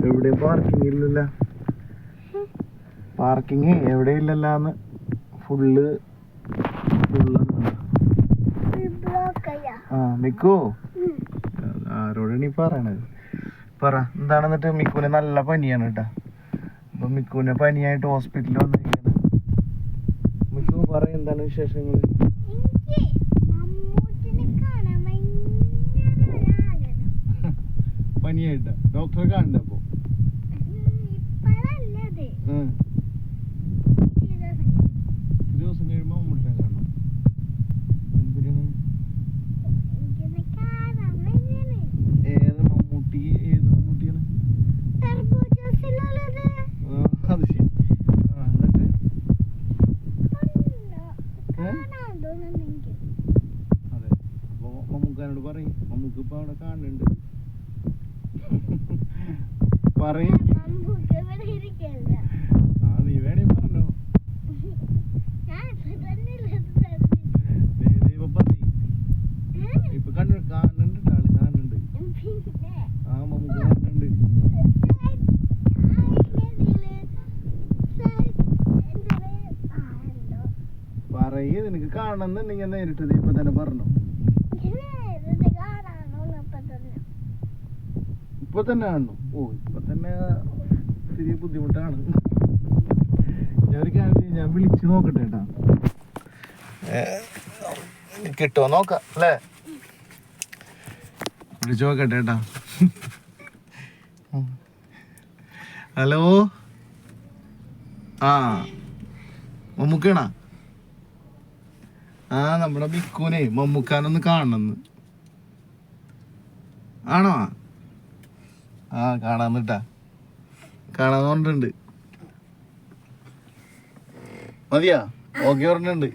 എവിടെ പാർക്കിംഗ് ഇല്ലല്ല, പാർക്കിങ് എവിടെ ഇല്ലല്ലാന്ന് ഫുള്ള് ആ മിക്കു ആരോടാണ് നീ പറയണത്? പറ എന്താണ്. എന്നിട്ട് മിക്കുവിന് നല്ല പനിയാണ് കേട്ടാ. അപ്പൊ മിക്കുവിനെ പനിയായിട്ട് ഹോസ്പിറ്റലിൽ വന്നിരിക്കുന്നത്. മിക്കു പറ എന്താണ് വിശേഷങ്ങൾ? പനിയായിട്ടാ ഡോക്ടറെ കാണണ്ടേ? അപ്പൊ ദിവസം കഴിയുമ്പോ മമ്മൂട്ടിനെ കാണണം. എന്തിനാണ്? ഏത് മമ്മൂട്ടി? ഏത് മമ്മൂട്ടിയാണ്? അത് ശരി. എന്നിട്ട് അതെ, അപ്പൊ മമ്മൂക്കാനോട് പറയും. മമ്മൂക്ക് ഇപ്പൊ അവിടെ കാണുന്നുണ്ട്. പറയും. ആ നീ വേണേ പറഞ്ഞോ. ഇപ്പൊ കാണുന്നുണ്ട്, ആള് കാണുന്നുണ്ട്. ആ മമ്മൂക്ക് കാണുന്നുണ്ട്. പറയ്, നിനക്ക് കാണണമെന്നുണ്ടെങ്കിൽ നേരിട്ട് ഇപ്പൊ തന്നെ പറഞ്ഞു. ഇപ്പൊ തന്നെ കാണണം. ഓ ഇപ്പൊ തന്നെ ഇത്തിരി ബുദ്ധിമുട്ടാണ്. ഞാനൊരു കാര്യം, ഞാൻ വിളിച്ചു നോക്കട്ടെ കേട്ടാ. കിട്ടുമോ നോക്കാം അല്ലേ? വിളിച്ചു നോക്കട്ടെ കേട്ടാ. ഹലോ, ആ മമ്മൂക്കാണാ? ആ നമ്മുടെ മിക്കുനെ മമ്മൂക്കാനൊന്ന് കാണണമെന്ന്. ആണോ? ആ കാണാന്നിട്ടാ, കാണാന്ന് പറഞ്ഞിട്ടുണ്ട്. മതിയാ? ഓക്കെ പറഞ്ഞിട്ടുണ്ട്.